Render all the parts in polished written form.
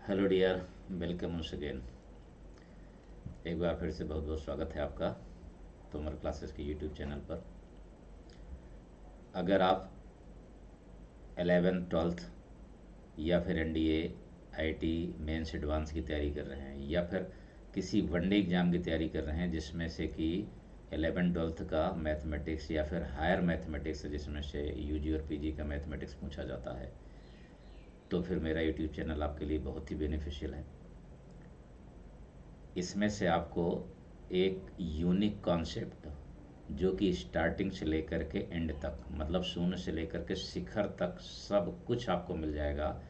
Hello dear, welcome once again. एक बार फिर से बहुत बहुत स्वागत है आपका तोमर क्लासेस के यूट्यूब चैनल पर। अगर आप 11th 12th या फिर एनडीए आईटी मेंस एडवांस की तैयारी कर रहे हैं या फिर किसी वनडे एग्ज़ाम की तैयारी कर रहे हैं जिसमें से कि 11 12th का मैथमेटिक्स या फिर हायर मैथमेटिक्स जिसमें से यूजी और पीजी का मैथमेटिक्स पूछा जाता है, तो फिर मेरा यूट्यूब चैनल आपके लिए बहुत ही बेनिफिशियल है। इसमें से आपको एक यूनिक कॉन्सेप्ट जो कि स्टार्टिंग से लेकर के एंड तक, मतलब शून्य से लेकर के शिखर तक सब कुछ आपको मिल जाएगा।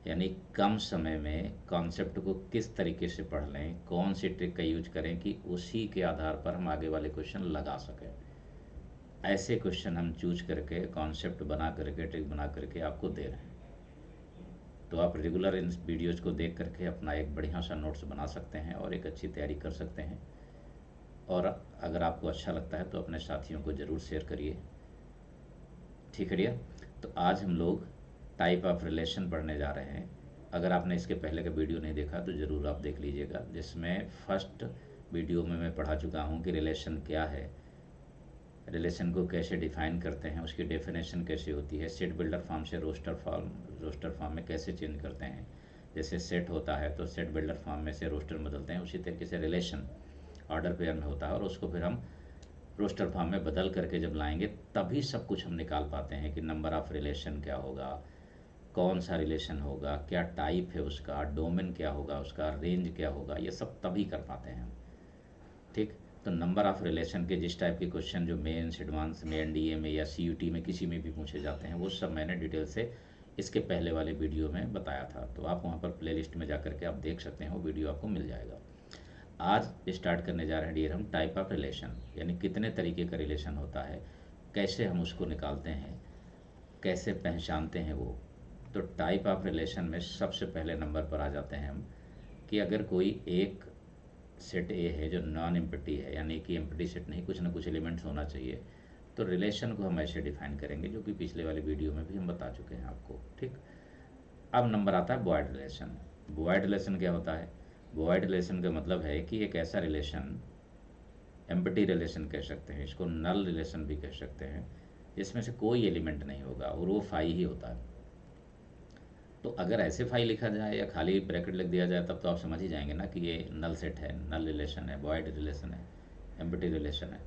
यानी कम समय में कॉन्सेप्ट को किस तरीके से पढ़ लें, कौन सी ट्रिक का यूज करें कि उसी के आधार पर हम आगे वाले क्वेश्चन लगा सकें। ऐसे क्वेश्चन हम चूज करके कॉन्सेप्ट बना करके ट्रिक बना करके आपको दे रहे हैं। तो आप रेगुलर इन वीडियोज़ को देख करके अपना एक बढ़िया सा नोट्स बना सकते हैं और एक अच्छी तैयारी कर सकते हैं। और अगर आपको अच्छा लगता है तो अपने साथियों को ज़रूर शेयर करिए। ठीक है डियर। तो आज हम लोग टाइप ऑफ रिलेशन पढ़ने जा रहे हैं। अगर आपने इसके पहले का वीडियो नहीं देखा तो ज़रूर आप देख लीजिएगा, जिसमें फर्स्ट वीडियो में मैं पढ़ा चुका हूँ कि रिलेशन क्या है, रिलेशन को कैसे डिफाइन करते हैं, उसकी डेफिनेशन कैसे होती है, सेट बिल्डर फॉर्म से रोस्टर फॉर्म में कैसे चेंज करते हैं। जैसे सेट होता है तो सेट बिल्डर फॉर्म में से रोस्टर बदलते हैं, उसी तरीके से रिलेशन ऑर्डर पेयर में होता है और उसको फिर हम रोस्टर फॉर्म में बदल करके जब लाएंगे तभी सब कुछ हम निकाल पाते हैं कि नंबर ऑफ रिलेशन क्या होगा, कौन सा रिलेशन होगा, क्या टाइप है उसका, डोमेन क्या होगा उसका, रेंज क्या होगा, ये सब तभी कर पाते हैं हम। ठीक। तो नंबर ऑफ रिलेशन के जिस टाइप के क्वेश्चन जो मेंस एडवांस में एनडीए में या सीयूटी में किसी में भी पूछे जाते हैं, वो सब मैंने डिटेल से इसके पहले वाले वीडियो में बताया था। तो आप वहाँ पर प्लेलिस्ट में जा करके आप देख सकते हैं, वो वीडियो आपको मिल जाएगा। आज स्टार्ट करने जा रहे हैं डियर हम टाइप ऑफ रिलेशन, यानी कितने तरीके का रिलेशन होता है, कैसे हम उसको निकालते हैं, कैसे पहचानते हैं वो। तो टाइप ऑफ रिलेशन में सबसे पहले नंबर पर आ जाते हैं हम कि अगर कोई एक सेट ए है जो नॉन एम्प्टी है, यानी कि एम्प्टी सेट नहीं, कुछ ना कुछ एलिमेंट्स होना चाहिए, तो रिलेशन को हम ऐसे डिफाइन करेंगे, जो कि पिछले वाले वीडियो में भी हम बता चुके हैं आपको। ठीक। अब नंबर आता है बॉयड रिलेशन। बॉयड रिलेशन क्या होता है? बॉयड रिलेशन का मतलब है कि एक ऐसा रिलेशन, एम्प्टी रिलेशन कह सकते हैं इसको, नल रिलेशन भी कह सकते हैं, जिसमें से कोई एलिमेंट नहीं होगा और वो फाई ही होता है। तो अगर ऐसे फाई लिखा जाए या खाली ब्रैकेट लिख दिया जाए तब तो आप समझ ही जाएंगे ना कि ये नल सेट है, नल रिलेशन है, बॉयड रिलेशन है, एम्प्टी रिलेशन है।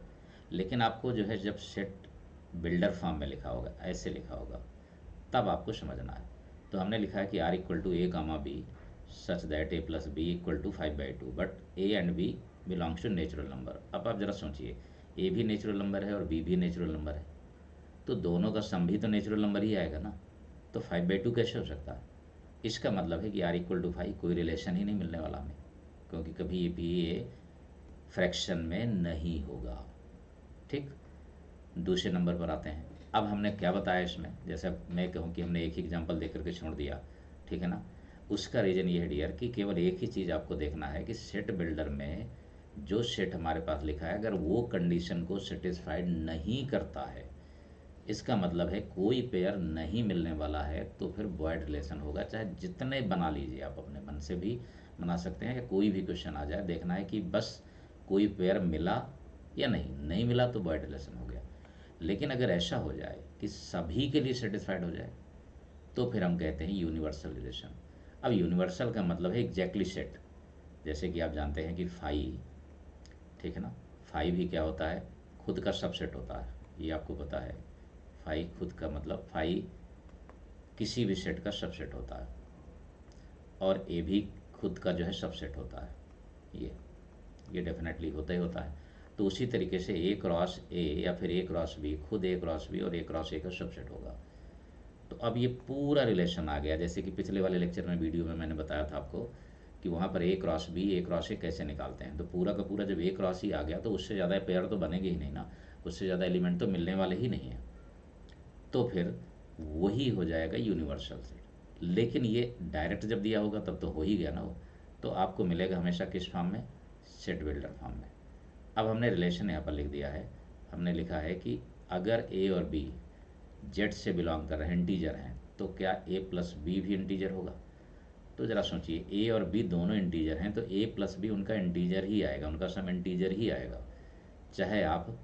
लेकिन आपको जो है जब सेट बिल्डर फॉर्म में लिखा होगा, ऐसे लिखा होगा, तब आपको समझना है। तो हमने लिखा है कि R equal to A comma B such that A plus B equal to 5/2, but A and B belongs to natural number. अब आप ज़रा सोचिए, ए भी नेचुरल नंबर है और बी भी नेचुरल नंबर है, तो दोनों का सम भी तो नेचुरल नंबर ही आएगा ना। तो 5/2 कैसे हो सकता है? इसका मतलब है कि आर इक्वल टू 5 कोई रिलेशन ही नहीं मिलने वाला हमें, क्योंकि कभी भी ये फ्रैक्शन में नहीं होगा। ठीक। दूसरे नंबर पर आते हैं। अब हमने क्या बताया इसमें, जैसे मैं कहूँ कि हमने एक ही एग्जांपल दे करके छोड़ दिया, ठीक है ना। उसका रीज़न ये है डियर कि केवल एक ही चीज़ आपको देखना है कि सेट बिल्डर में जो सेट हमारे पास लिखा है, अगर वो कंडीशन को सेटिस्फाइड नहीं करता है, इसका मतलब है कोई पेयर नहीं मिलने वाला है, तो फिर बॉयड रिलेशन होगा। चाहे जितने बना लीजिए, आप अपने मन से भी बना सकते हैं या कोई भी क्वेश्चन आ जाए, देखना है कि बस कोई पेयर मिला या नहीं, नहीं मिला तो बॉयड रिलेशन हो गया। लेकिन अगर ऐसा हो जाए कि सभी के लिए सेटिस्फाइड हो जाए, तो फिर हम कहते हैं यूनिवर्सल रिलेशन। अब यूनिवर्सल का मतलब है एग्जैक्टली सेट। जैसे कि आप जानते हैं कि फाई, ठीक है ना, फाई भी क्या होता है, खुद का सबसेट होता है, ये आपको पता है। फाई खुद का मतलब फाई किसी भी सेट का सबसेट होता है, और ए भी खुद का जो है सबसेट होता है। ये डेफिनेटली होता ही होता है। तो उसी तरीके से ए क्रॉस ए या फिर ए क्रॉस बी खुद ए क्रॉस बी और ए क्रॉस ए का सबसेट होगा। तो अब ये पूरा रिलेशन आ गया, जैसे कि पिछले वाले लेक्चर में वीडियो में मैंने बताया था आपको कि वहाँ पर A cross B A cross A कैसे निकालते हैं। तो पूरा का पूरा जब ए क्रॉस ही आ गया तो उससे ज़्यादा पेयर तो बनेंगे ही नहीं ना, उससे ज़्यादा एलिमेंट तो मिलने वाले ही नहीं है। तो फिर वही हो जाएगा यूनिवर्सल सेट। लेकिन ये डायरेक्ट जब दिया होगा तब तो हो ही गया ना वो। तो आपको मिलेगा हमेशा किस फॉर्म में? सेट बिल्डर फॉर्म में। अब हमने रिलेशन यहाँ पर लिख दिया है। हमने लिखा है कि अगर ए और बी जेड से बिलोंग कर रहे हैं, इंटीजर हैं, तो क्या ए प्लस बी भी इंटीजर होगा? तो ज़रा सोचिए, ए और बी दोनों इंटीजर हैं, तो ए प्लस बी उनका इंटीजर ही आएगा, उनका सम इंटीजर ही आएगा। चाहे आप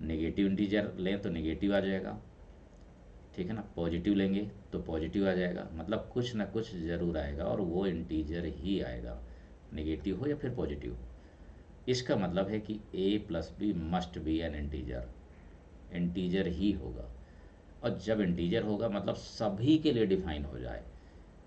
नेगेटिव इंटीजर लें तो नेगेटिव आ जाएगा, ठीक है ना, पॉजिटिव लेंगे तो पॉजिटिव आ जाएगा, मतलब कुछ ना कुछ ज़रूर आएगा और वो इंटीजर ही आएगा, नेगेटिव हो या फिर पॉजिटिव हो। इसका मतलब है कि A plus B must be an integer, integer ही होगा। और जब इंटीजर होगा मतलब सभी के लिए डिफाइन हो जाए,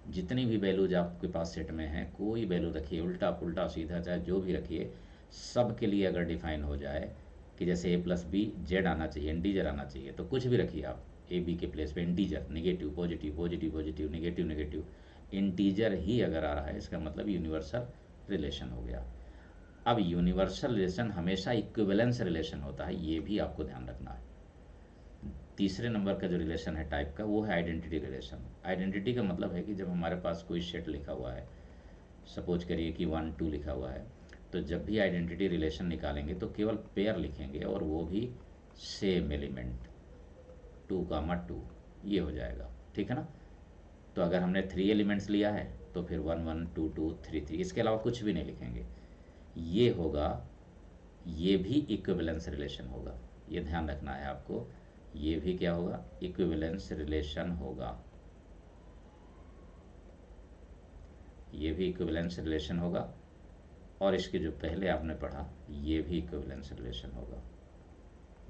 जितनी भी वैल्यूज आपके पास सेट में हैं, कोई वैल्यू रखिए, उल्टा पुल्टा सीधा चाहे जो भी रखिए, सब के लिए अगर डिफाइन हो जाए कि जैसे ए प्लस बी जेड आना चाहिए, इंटीजर आना चाहिए, तो कुछ भी रखिए आप ए बी के प्लेस पे, integer, negative positive, positive positive, negative negative, integer ही अगर आ रहा है, इसका मतलब यूनिवर्सल रिलेशन हो गया। अब यूनिवर्सल रिलेशन हमेशा इक्विवेलेंस रिलेशन होता है, ये भी आपको ध्यान रखना है। तीसरे नंबर का जो रिलेशन है टाइप का, वो है आइडेंटिटी रिलेशन। आइडेंटिटी का मतलब है कि जब हमारे पास कोई सेट लिखा हुआ है, सपोज करिए कि 1 2 लिखा हुआ है, तो जब भी आइडेंटिटी रिलेशन निकालेंगे तो केवल पेयर लिखेंगे, और वो भी सेम एलिमेंट 2, 2 ये हो जाएगा, ठीक है ना। तो अगर हमने 3 एलिमेंट्स लिया है तो फिर 1 1 2 2 3 3, इसके अलावा कुछ भी नहीं लिखेंगे, ये होगा, ये भी इक्विवेलेंस रिलेशन होगा, ये ध्यान रखना है आपको, ये भी क्या होगा, इक्विवेलेंस रिलेशन होगा, ये भी इक्विवेलेंस रिलेशन होगा। और इसके जो पहले आपने पढ़ा, ये भी इक्विवेलेंस रिलेशन होगा,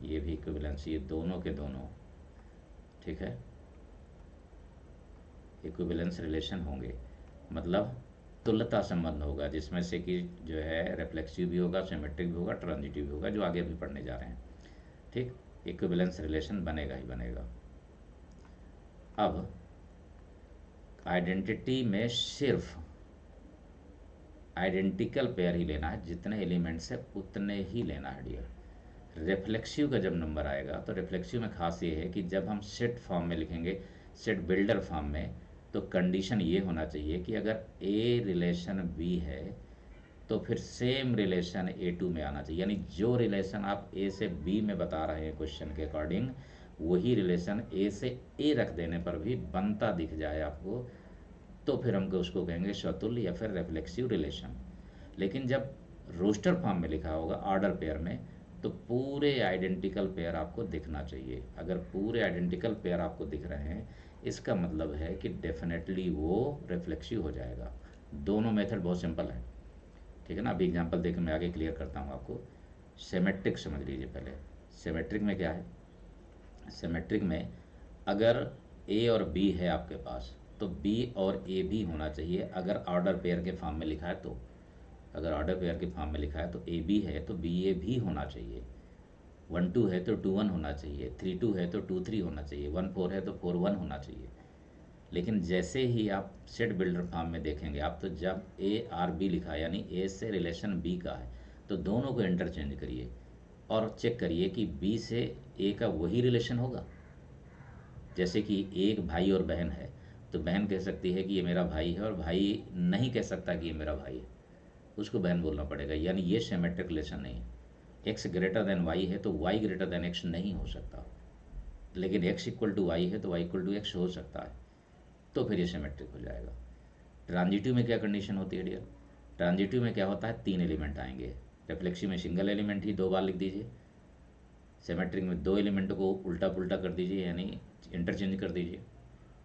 ये भी इक्विवेलेंस, ये दोनों के दोनों, ठीक है, इक्विवेलेंस रिलेशन होंगे, मतलब तुल्यता संबंध होगा, जिसमें से कि जो है रिफ्लेक्सिव भी होगा, सिमेट्रिक भी होगा, ट्रांजिटिव भी होगा, जो आगे भी पढ़ने जा रहे हैं, ठीक। इक्विवेलेंस रिलेशन बनेगा ही बनेगा। अब आइडेंटिटी में सिर्फ आइडेंटिकल पेयर ही लेना है, जितने एलिमेंट्स है उतने ही लेना है डियर। रिफ्लेक्सिव का जब नंबर आएगा तो रिफ्लेक्सिव में खास ये है कि जब हम सेट फॉर्म में लिखेंगे, सेट बिल्डर फॉर्म में, तो कंडीशन ये होना चाहिए कि अगर ए रिलेशन बी है तो फिर सेम रिलेशन A2 में आना चाहिए, यानी जो रिलेशन आप ए से बी में बता रहे हैं क्वेश्चन के अकॉर्डिंग, वही रिलेशन ए से ए रख देने पर भी बनता दिख जाए आपको, तो फिर हमको उसको कहेंगे स्वतुल्य या फिर रिफ्लेक्सिव रिलेशन। लेकिन जब रोस्टर फॉर्म में लिखा होगा ऑर्डर पेयर में, तो पूरे आइडेंटिकल पेयर आपको दिखना चाहिए। अगर पूरे आइडेंटिकल पेयर आपको दिख रहे हैं, इसका मतलब है कि डेफिनेटली वो रिफ्लेक्सिव हो जाएगा। दोनों मेथड बहुत सिंपल है, ठीक है ना। अभी एग्जांपल देकर मैं आगे क्लियर करता हूँ आपको। सिमेट्रिक समझ लीजिए पहले। सिमेट्रिक में क्या है, सिमेट्रिक में अगर ए और बी है आपके पास, तो बी और ए भी होना चाहिए, अगर ऑर्डर पेयर के फॉर्म में लिखा है तो। अगर ऑर्डर पेयर के फॉर्म में लिखा है तो ए बी है तो बी ए भी होना चाहिए, 1 2 है तो 2 1 होना चाहिए, 3 2 है तो 2 3 होना चाहिए, 1 4 है तो 4 1 होना चाहिए। लेकिन जैसे ही आप सेट बिल्डर फॉर्म में देखेंगे आप, तो जब ए आर बी लिखा है, यानी ए से रिलेशन बी का है, तो दोनों को इंटरचेंज करिए और चेक करिए कि बी से ए का वही रिलेशन होगा। जैसे कि एक भाई और बहन है, तो बहन कह सकती है कि ये मेरा भाई है, और भाई नहीं कह सकता कि ये मेरा भाई है, उसको बहन बोलना पड़ेगा, यानी ये सिमेट्रिक रिलेशन नहीं है। एक्स ग्रेटर देन वाई है तो वाई ग्रेटर देन एक्स नहीं हो सकता, लेकिन एक्स इक्वल टू वाई है तो वाई इक्वल टू एक्स हो सकता है, तो फिर ये सिमेट्रिक हो जाएगा। ट्रांजिटिव में क्या कंडीशन होती है डियर, ट्रांजिटिव में क्या होता है, 3 एलिमेंट आएंगे। रिफ्लेक्सिव में सिंगल एलिमेंट ही 2 बार लिख दीजिए, सिमेट्रिक में 2 एलिमेंट को उल्टा पुल्टा कर दीजिए, यानी इंटरचेंज कर दीजिए।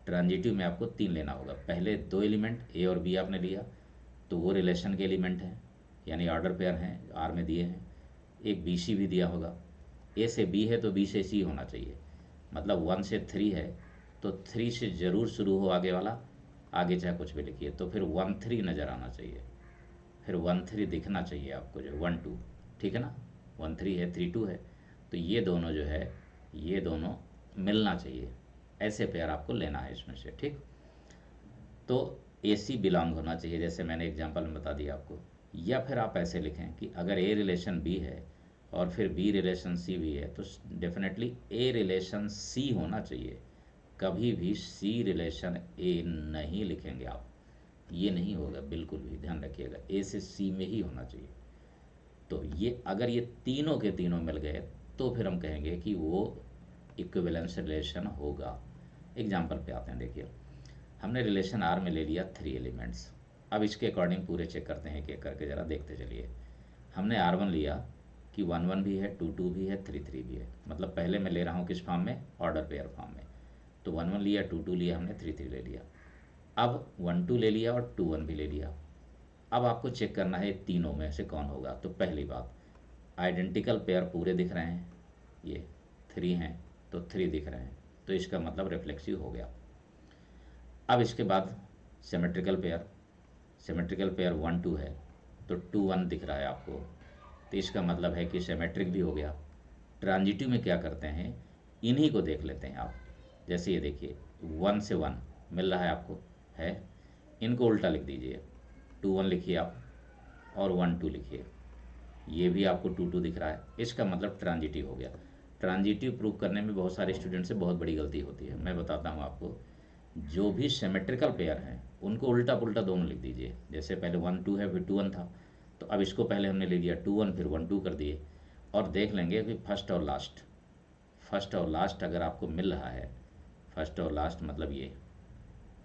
ट्रांजिटिव में आपको 3 लेना होगा, पहले 2 एलिमेंट ए और बी आपने लिया तो वो रिलेशन के एलिमेंट हैं, यानी ऑर्डर पेयर हैं, आर में दिए हैं। एक बी सी भी दिया होगा, ए से बी है तो बी से सी होना चाहिए, मतलब 1 से 3 है तो 3 से ज़रूर शुरू हो आगे वाला, आगे चाहे कुछ भी लिखिए, तो फिर 1 3 नज़र आना चाहिए, फिर 1 3 दिखना चाहिए आपको, जो 1 2, ठीक है ना। 1 3 है, 3 2 है, तो ये दोनों जो है, ये दोनों मिलना चाहिए, ऐसे पेयर आपको लेना है इसमें से, ठीक। तो ए सी बिलोंग होना चाहिए, जैसे मैंने एग्जांपल में बता दिया आपको। या फिर आप ऐसे लिखें कि अगर ए रिलेशन बी है और फिर बी रिलेशन सी भी है, तो डेफिनेटली ए रिलेशन सी होना चाहिए, कभी भी सी रिलेशन ए नहीं लिखेंगे आप, ये नहीं होगा, बिल्कुल भी ध्यान रखिएगा, ए से सी में ही होना चाहिए। तो ये अगर ये तीनों के तीनों मिल गए तो फिर हम कहेंगे कि वो इक्विवेलेंस रिलेशन होगा। एग्जाम्पल पे आते हैं, देखिए हमने रिलेशन आर में ले लिया 3 एलिमेंट्स। अब इसके अकॉर्डिंग पूरे चेक करते हैं, एक एक करके ज़रा देखते चलिए। हमने R1 लिया कि 1 1 भी है, 2 2 भी है, 3 3 भी है। मतलब पहले मैं ले रहा हूँ किस फॉर्म में, ऑर्डर पेयर फॉर्म में। तो 1 1 लिया, 2 2 लिया, हमने 3 3 ले लिया। अब 1 2 ले लिया और 2 1 भी ले लिया। अब आपको चेक करना है तीनों में से कौन होगा। तो पहली बात, आइडेंटिकल पेयर पूरे दिख रहे हैं, ये 3 हैं तो 3 दिख रहे हैं, तो इसका मतलब रिफ्लेक्सिव हो गया। अब इसके बाद सिमेट्रिकल पेयर, सिमेट्रिकल पेयर 1 2 है तो 2 1 दिख रहा है आपको, तो इसका मतलब है कि सिमेट्रिक भी हो गया। ट्रांजिटिव में क्या करते हैं, इन्हीं को देख लेते हैं आप। जैसे ये देखिए 1 से 1 मिल रहा है आपको, है, इनको उल्टा लिख दीजिए, 2 1 लिखिए आप और 1 2 लिखिए, ये भी आपको 2 2 दिख रहा है, इसका मतलब ट्रांजिटिव हो गया। ट्रांजिटिव प्रूव करने में बहुत सारे स्टूडेंट से बहुत बड़ी गलती होती है, मैं बताता हूँ आपको। जो भी सिमेट्रिकल पेयर हैं उनको उल्टा पुल्टा दोनों लिख दीजिए। जैसे पहले 1 2 है फिर 2 1 था, तो अब इसको पहले हमने ले लिया 2 1 फिर 1 2 कर दिए, और देख लेंगे कि फर्स्ट और लास्ट, फर्स्ट और लास्ट अगर आपको मिल रहा है, फर्स्ट और लास्ट मतलब ये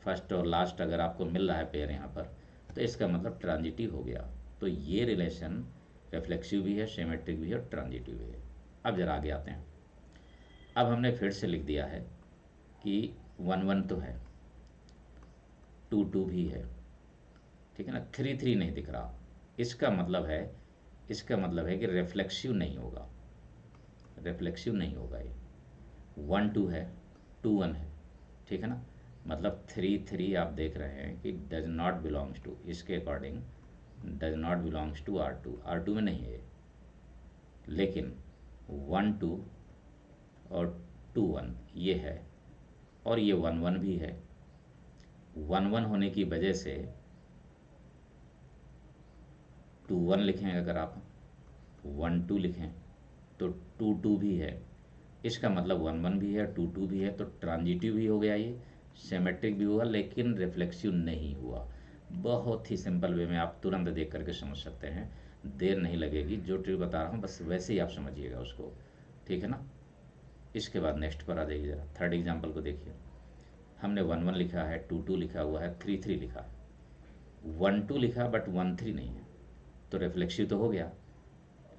फर्स्ट और लास्ट अगर आपको मिल रहा है पेयर यहाँ पर, तो इसका मतलब ट्रांजिटिव हो गया। तो ये रिलेशन रिफ्लेक्सिव भी है, सिमेट्रिक भी है और ट्रांजिटिव भी है। अब जरा आगे आते हैं। अब हमने फिर से लिख दिया है कि 1 1 तो है, 2 2 भी है, ठीक है ना, 3 3 नहीं दिख रहा, इसका मतलब है, इसका मतलब है कि रिफ्लेक्सिव नहीं होगा, रिफ्लेक्सिव नहीं होगा ये। 1 2 है, 2 1 है, ठीक है ना, मतलब 3 3 आप देख रहे हैं कि डज नॉट बिलोंग्स टू, इसके according does not belongs to R2, R2 में नहीं है। लेकिन 1 2 और 2 1 ये है, और ये 1 1 भी है। 1 1 होने की वजह से 2 1 लिखें, अगर आप 1 2 लिखें तो 2 2 भी है, इसका मतलब 1 1 भी है, 2 2 भी है, तो ट्रांजिटिव भी हो गया, ये सिमेट्रिक भी हुआ, लेकिन रिफ्लेक्सिव नहीं हुआ। बहुत ही सिंपल वे में आप तुरंत देख करके समझ सकते हैं, देर नहीं लगेगी। जो ट्रिक बता रहा हूँ बस वैसे ही आप समझिएगा उसको, ठीक है ना। इसके बाद नेक्स्ट पर आ जाइए, जरा थर्ड एग्जाम्पल को देखिए। हमने 1 1 लिखा है, 2 2 लिखा हुआ है, 3 3 लिखा है, 1 2 लिखा बट 1 3 नहीं है, तो रिफ्लेक्सिव तो हो गया।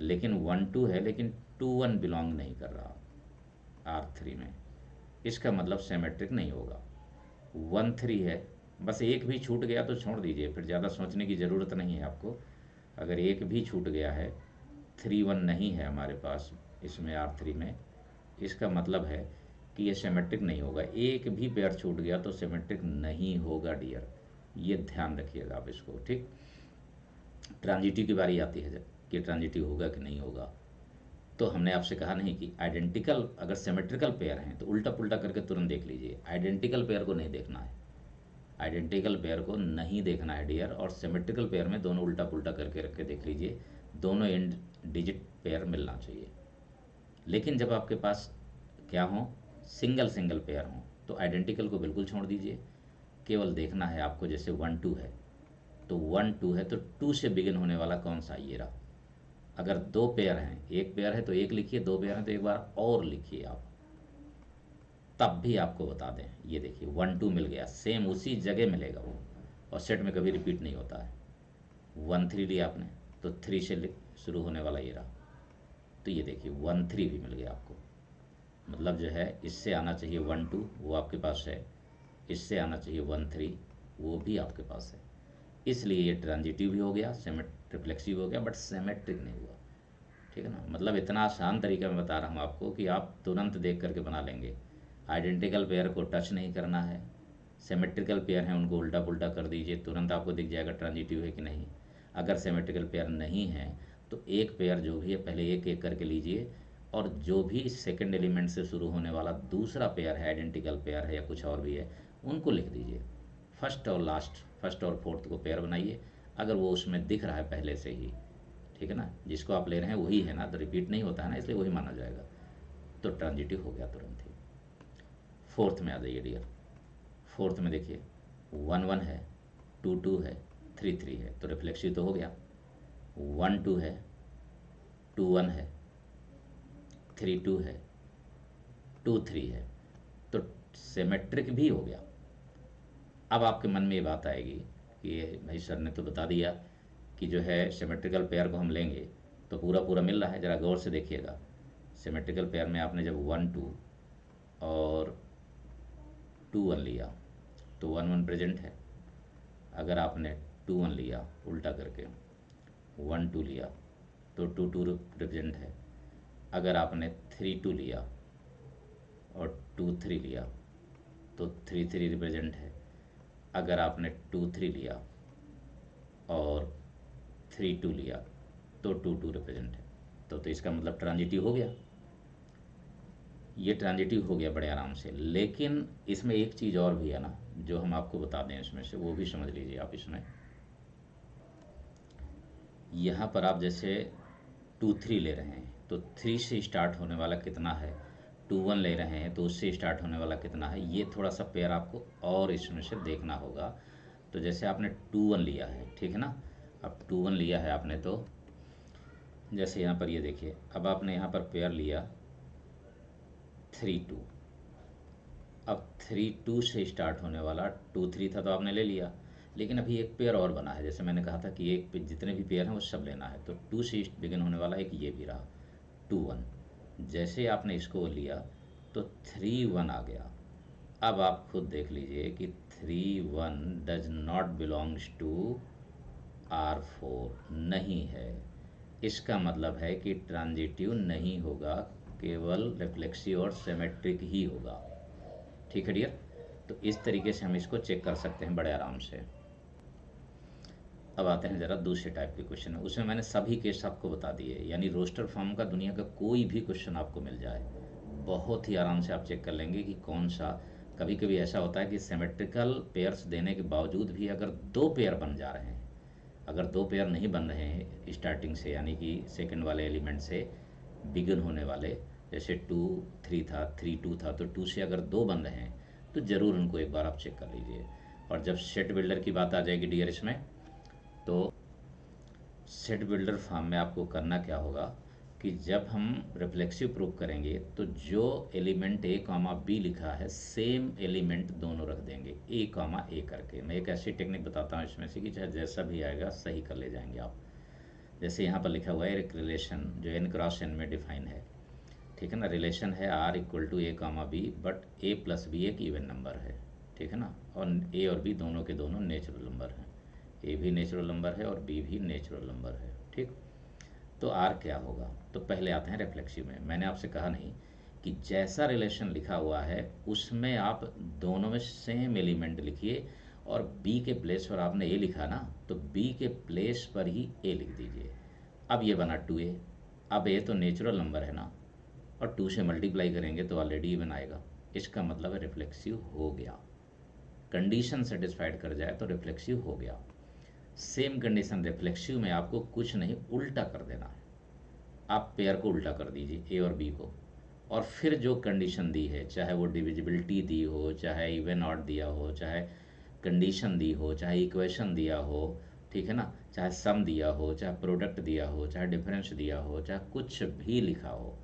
लेकिन 1 2 है लेकिन 2 1 बिलोंग नहीं कर रहा R3 में, इसका मतलब सिमेट्रिक नहीं होगा। 1 3 है, बस एक भी छूट गया तो छोड़ दीजिए, फिर ज़्यादा सोचने की ज़रूरत नहीं है आपको। अगर एक भी छूट गया है, 3 1 नहीं है हमारे पास इसमें R3 में, इसका मतलब है कि ये सिमेट्रिक नहीं होगा। एक भी पेयर छूट गया तो सिमेट्रिक नहीं होगा डियर, ये ध्यान रखिएगा आप इसको, ठीक। ट्रांजिटिव की बारी आती है कि ट्रांजिटिव होगा कि नहीं होगा। तो हमने आपसे कहा नहीं कि आइडेंटिकल अगर सिमेट्रिकल पेयर हैं तो उल्टा पुल्टा करके तुरंत देख लीजिए, आइडेंटिकल पेयर को नहीं देखना है, आइडेंटिकल पेयर को नहीं देखना है डियर। और सिमेट्रिकल पेयर में दोनों उल्टा पुल्टा करके रख के देख लीजिए, दोनों एंड डिजिट पेयर मिलना चाहिए। लेकिन जब आपके पास क्या हो, सिंगल सिंगल पेयर हो, तो आइडेंटिकल को बिल्कुल छोड़ दीजिए, केवल देखना है आपको। जैसे 1 2 है तो 1 2 है तो 2 से बिगिन होने वाला कौन सा, ये रहा। अगर दो पेयर हैं, एक पेयर है तो एक लिखिए, दो पेयर हैं तो एक बार और लिखिए आप, तब भी आपको बता दें। ये देखिए 1 2 मिल गया, सेम उसी जगह मिलेगा वो, और सेट में कभी रिपीट नहीं होता है। 1 3 लिया आपने तो 3 से शुरू होने वाला ये रहा, तो ये देखिए 1 3 भी मिल गया आपको। मतलब जो है इससे आना चाहिए 1 2, वो आपके पास है, इससे आना चाहिए 1 3, वो भी आपके पास है। इसलिए ये ट्रांजिटिव भी हो गया, रिफ्लेक्सिव हो गया, बट सिमेट्रिक नहीं हुआ, ठीक है ना। मतलब इतना आसान तरीका मैं बता रहा हूँ आपको कि आप तुरंत देख करके बना लेंगे। आइडेंटिकल पेयर को टच नहीं करना है, सिमेट्रिकल पेयर हैं उनको उल्टा पुल्टा कर दीजिए, तुरंत आपको दिख जाएगा ट्रांजिटिव है कि नहीं। अगर सिमेट्रिकल पेयर नहीं है तो एक पेयर जो भी है पहले एक एक करके लीजिए, और जो भी सेकंड एलिमेंट से शुरू होने वाला दूसरा पेयर है, आइडेंटिकल पेयर है या कुछ और भी है, उनको लिख दीजिए। फर्स्ट और लास्ट, फर्स्ट और फोर्थ को पेयर बनाइए, अगर वो उसमें दिख रहा है पहले से ही, ठीक है ना, जिसको आप ले रहे हैं वही है ना, तो रिपीट नहीं होता है ना, इसलिए वही माना जाएगा, तो ट्रांजिटिव हो गया तुरंत ही। फोर्थ में आ जाइए डियर। फोर्थ में देखिए 1 1 है, 2 2 है, 3 3 है, तो रिफ्लेक्सिव तो हो गया। 1 2 है, 2 1 है, 3 2 है, 2 3 है, तो सिमेट्रिक भी हो गया। अब आपके मन में ये बात आएगी कि ये भाई सर ने तो बता दिया कि जो है सिमेट्रिकल पेयर को हम लेंगे तो पूरा पूरा मिल रहा है। ज़रा गौर से देखिएगा, सिमेट्रिकल पेयर में आपने जब 1 2 और 2 1 लिया तो 1 1 प्रेजेंट है। अगर आपने 2 1 लिया उल्टा करके 1 2 लिया तो 2 2 रिप्रेजेंट है। अगर आपने 3 2 लिया और 2 3 लिया तो 3 3 रिप्रेजेंट है। अगर आपने 2 3 लिया और 3 2 लिया तो 2 2 रिप्रेजेंट है। तो इसका मतलब ट्रांजिटिव हो गया, ये ट्रांजिटिव हो गया बड़े आराम से। लेकिन इसमें एक चीज़ और भी है ना जो हम आपको बता दें इसमें से, वो भी समझ लीजिए आप। इसमें यहाँ पर आप जैसे 2 3 ले रहे हैं तो 3 से स्टार्ट होने वाला कितना है, 2 1 ले रहे हैं तो उससे स्टार्ट होने वाला कितना है, ये थोड़ा सा पेयर आपको और इसमें से देखना होगा। तो जैसे आपने 2 1 लिया है, ठीक है ना, अब 2 1 लिया है आपने, तो जैसे यहाँ पर ये देखिए, अब आपने यहाँ पर पेयर लिया 3 2। अब 3 2 से स्टार्ट होने वाला 2 3 था तो आपने ले लिया, लेकिन अभी एक पेयर और बना है। जैसे मैंने कहा था कि एक जितने भी पेयर हैं वो सब लेना है, तो 2 से बिगिन होने वाला एक ये भी रहा 2 1। जैसे आपने इसको लिया तो 3 1 आ गया। अब आप खुद देख लीजिए कि 3 1 does not belongs to R4, नहीं है। इसका मतलब है कि ट्रांजिटिव नहीं होगा, केवल रिफ्लेक्सिव और सिमेट्रिक ही होगा। ठीक है डियर, तो इस तरीके से हम इसको चेक कर सकते हैं बड़े आराम से। अब आते हैं ज़रा दूसरे टाइप के क्वेश्चन, उसमें मैंने सभी केस आपको बता दिए, यानी रोस्टर फॉर्म का दुनिया का कोई भी क्वेश्चन आपको मिल जाए बहुत ही आराम से आप चेक कर लेंगे कि कौन सा। कभी कभी ऐसा होता है कि सिमेट्रिकल पेयर्स देने के बावजूद भी अगर 2 पेयर बन जा रहे हैं, अगर 2 पेयर नहीं बन रहे हैं स्टार्टिंग से, यानी कि सेकंड वाले एलिमेंट से बिगिन होने वाले, जैसे 2 3 था 3 2 था, तो 2 से अगर 2 बन रहे हैं तो ज़रूर उनको एक बार आप चेक कर लीजिए। और जब सेट बिल्डर की बात आ जाएगी डियर इसमें, तो सेट बिल्डर फॉर्म में आपको करना क्या होगा कि जब हम रिफ्लेक्सिव प्रूव करेंगे तो जो एलिमेंट ए कॉमा बी लिखा है सेम एलिमेंट दोनों रख देंगे ए कॉमा ए करके। मैं एक ऐसी टेक्निक बताता हूँ इसमें से कि चाहे जैसा भी आएगा सही कर ले जाएंगे आप। जैसे यहाँ पर लिखा हुआ है एक रिलेशन जो एन क्रॉस एन में डिफाइन है, ठीक है ना। रिलेशन है R equal to A comma B, but A plus B एक इवन नंबर है, ठीक है ना, और ए और बी दोनों के दोनों नेचुरल नंबर हैं। ए भी नेचुरल नंबर है और बी भी नेचुरल नंबर है, ठीक। तो आर क्या होगा, तो पहले आते हैं रिफ्लेक्सिव में। मैंने आपसे कहा नहीं कि जैसा रिलेशन लिखा हुआ है उसमें आप दोनों में सेम एलिमेंट लिखिए, और बी के प्लेस पर आपने ए लिखा ना, तो बी के प्लेस पर ही ए लिख दीजिए। अब ये बना 2a, अब ए तो नेचुरल नंबर है ना, और 2 से मल्टीप्लाई करेंगे तो ऑलरेडी इवन आएगा। इसका मतलब है रिफ्लेक्सिव हो गया। कंडीशन सेटिस्फाइड कर जाए तो रिफ्लेक्सिव हो गया। सेम कंडीशन रिफ्लेक्सिव में आपको कुछ नहीं, उल्टा कर देना है। आप पेयर को उल्टा कर दीजिए ए और बी को, और फिर जो कंडीशन दी है, चाहे वो डिविजिबिलिटी दी हो, चाहे इवन ऑड दिया हो, चाहे कंडीशन दी हो, चाहे इक्वेशन दिया हो, ठीक है ना, चाहे सम दिया हो, चाहे प्रोडक्ट दिया हो, चाहे डिफरेंस दिया हो, चाहे कुछ भी लिखा हो,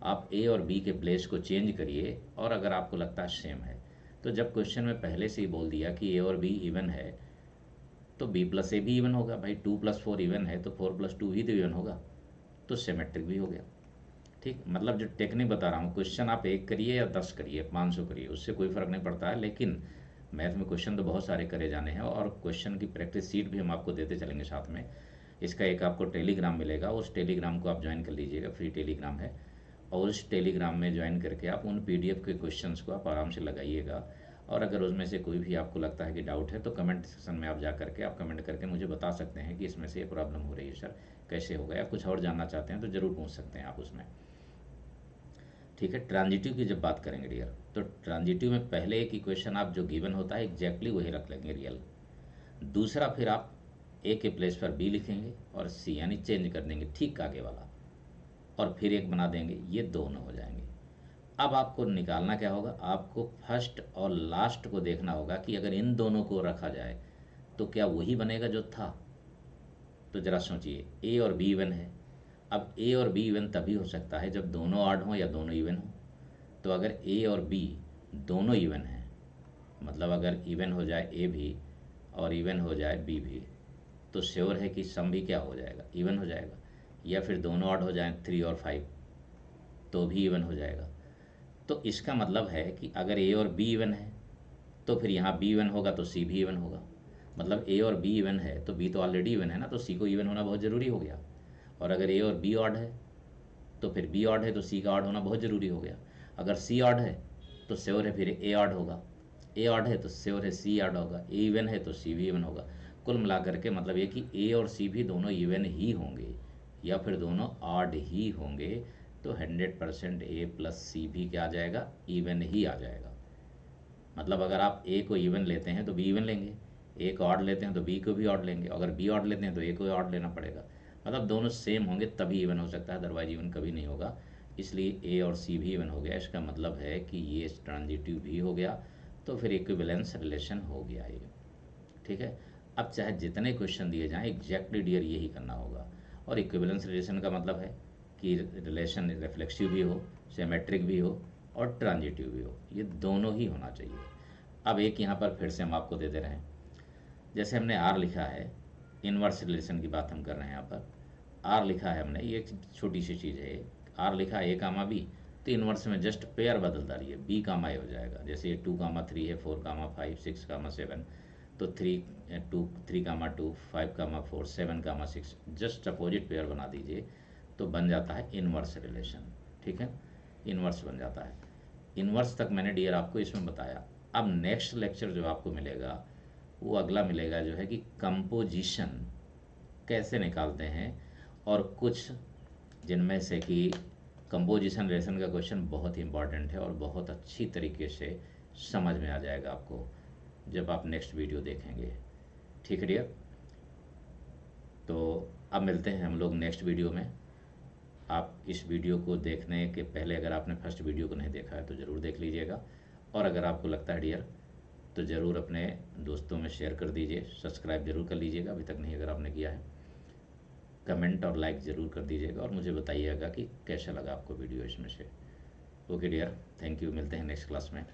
आप ए और बी के प्लेस को चेंज करिए। और अगर आपको लगता है सेम है, तो जब क्वेश्चन में पहले से ही बोल दिया कि ए और बी इवन है तो बी प्लस ए भी इवन होगा। भाई 2 + 4 इवन है तो 4 + 2 भी तो इवन होगा, तो सिमेट्रिक भी हो गया। ठीक, मतलब जो टेक्निक बता रहा हूँ, क्वेश्चन आप 1 करिए या 10 करिए, 500 करिए, उससे कोई फ़र्क नहीं पड़ता है। लेकिन मैथ में क्वेश्चन तो बहुत सारे करे जाने हैं, और क्वेश्चन की प्रैक्टिस सीट भी हम आपको देते चलेंगे साथ में। इसका एक आपको टेलीग्राम मिलेगा, उस टेलीग्राम को आप ज्वाइन कर लीजिएगा, फ्री टेलीग्राम है। और उस टेलीग्राम में ज्वाइन करके आप उन पीडीएफ के क्वेश्चंस को आप आराम से लगाइएगा। और अगर उसमें से कोई भी आपको लगता है कि डाउट है तो कमेंट सेक्शन में आप जा करके आप कमेंट करके मुझे बता सकते हैं कि इसमें से ये प्रॉब्लम हो रही है सर, कैसे होगा, या कुछ और जानना चाहते हैं तो ज़रूर पूछ सकते हैं आप उसमें। ठीक है, ट्रांजिटिव की जब बात करेंगे डियर, तो ट्रांजिटिव में पहले एक इक्वेशन आप जो गिवन होता है एग्जैक्टली वही रख लेंगे रियल। दूसरा फिर आप ए के प्लेस पर बी लिखेंगे और सी, यानी चेंज कर देंगे ठीक आगे वाला, और फिर एक बना देंगे, ये दोनों हो जाएंगे। अब आपको निकालना क्या होगा, आपको फर्स्ट और लास्ट को देखना होगा कि अगर इन दोनों को रखा जाए तो क्या वही बनेगा जो था। तो ज़रा सोचिए, ए और बी इवन है। अब ए और बी इवन तभी हो सकता है जब दोनों ऑड हों या दोनों इवन हों। तो अगर ए और बी दोनों इवन हैं मतलब अगर इवन हो जाए ए भी और इवन हो जाए बी भी, तो श्योर है कि सम भी क्या हो जाएगा, इवन हो जाएगा। या फिर दोनों ऑड हो जाएं 3 और 5, तो भी इवन हो जाएगा। तो इसका मतलब है कि अगर ए और बी इवन है तो फिर यहाँ बी इवन होगा तो सी भी इवन होगा। मतलब ए और बी इवन है तो बी तो ऑलरेडी इवन है ना, तो सी को इवन होना बहुत ज़रूरी हो गया। और अगर ए और बी ऑड है तो फिर बी ऑड है तो सी का ऑड होना बहुत ज़रूरी हो गया। अगर सी ऑड है तो श्योर है फिर ए ऑड होगा, ए ऑड है तो श्योर है सी ऑड होगा, ए इवन है तो सी भी इवन होगा। कुल मिलाकर के मतलब ये कि ए और सी भी दोनों इवन ही होंगे या फिर दोनों ऑड ही होंगे। तो 100% ए प्लस सी भी क्या आ जाएगा, इवन ही आ जाएगा। मतलब अगर आप ए को इवन लेते हैं तो बी इवन लेंगे, ए को ऑड लेते हैं तो बी को भी ऑड लेंगे, अगर बी ऑड लेते हैं तो ए को ऑड लेना पड़ेगा। मतलब दोनों सेम होंगे तभी इवन हो सकता है, अदरवाइज इवन कभी नहीं होगा। इसलिए ए और सी भी इवन हो गया, इसका मतलब है कि ये ट्रांजिटिव भी हो गया, तो फिर इक्विवेलेंस रिलेशन हो गया ये। ठीक है, अब चाहे जितने क्वेश्चन दिए जाएं एग्जैक्टली डियर यही करना होगा। और इक्विवेलेंस रिलेशन का मतलब है कि रिलेशन रिफ्लेक्सिव भी हो, सिमेट्रिक भी हो और ट्रांजिटिव भी हो, ये दोनों ही होना चाहिए। अब एक यहाँ पर फिर से हम आपको दे दे रहे हैं, जैसे हमने आर लिखा है, इनवर्स रिलेशन की बात हम कर रहे हैं यहाँ पर। आर लिखा है हमने, ये एक छोटी सी चीज़ है, आर लिखा है ए कामा बी, तो इनवर्स में जस्ट पेयर बदलता रही है, बी कामा ए हो जाएगा। जैसे ये 2,3 है, 4,5, 6,7, तो 3,2, 5,4, 7,6, जस्ट अपोजिट पेयर बना दीजिए तो बन जाता है इनवर्स रिलेशन। ठीक है, इनवर्स बन जाता है। इनवर्स तक मैंने डियर आपको इसमें बताया। अब नेक्स्ट लेक्चर जो आपको मिलेगा वो अगला मिलेगा जो है कि कंपोजिशन कैसे निकालते हैं, और कुछ जिनमें से कि कंपोजिशन रिलेशन का क्वेश्चन बहुत ही इंपॉर्टेंट है और बहुत अच्छी तरीके से समझ में आ जाएगा आपको जब आप नेक्स्ट वीडियो देखेंगे। ठीक है डियर, तो अब मिलते हैं हम लोग नेक्स्ट वीडियो में। आप इस वीडियो को देखने के पहले अगर आपने फर्स्ट वीडियो को नहीं देखा है तो ज़रूर देख लीजिएगा, और अगर आपको लगता है डियर तो ज़रूर अपने दोस्तों में शेयर कर दीजिए, सब्सक्राइब ज़रूर कर लीजिएगा अभी तक नहीं अगर आपने किया है, कमेंट और लाइक ज़रूर कर दीजिएगा, और मुझे बताइएगा कि कैसा लगा आपको वीडियो इसमें से। ओके डियर, थैंक यू, मिलते हैं नेक्स्ट क्लास में।